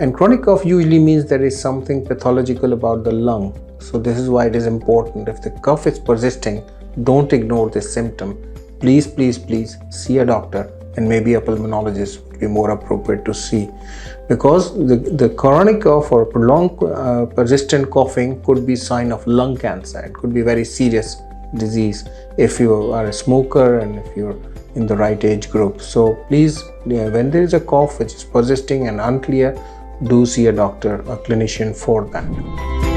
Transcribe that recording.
And chronic cough usually means there is something pathological about the lung. So this is why it is important. If the cough is persisting, don't ignore this symptom. Please see a doctor, and maybe a pulmonologist would be more appropriate to see, because the chronic cough or prolonged persistent coughing could be sign of lung cancer. It could be very serious disease if you are a smoker and if you're in the right age group. So please, when there is a cough which is persisting and unclear, do see a doctor, a clinician for that.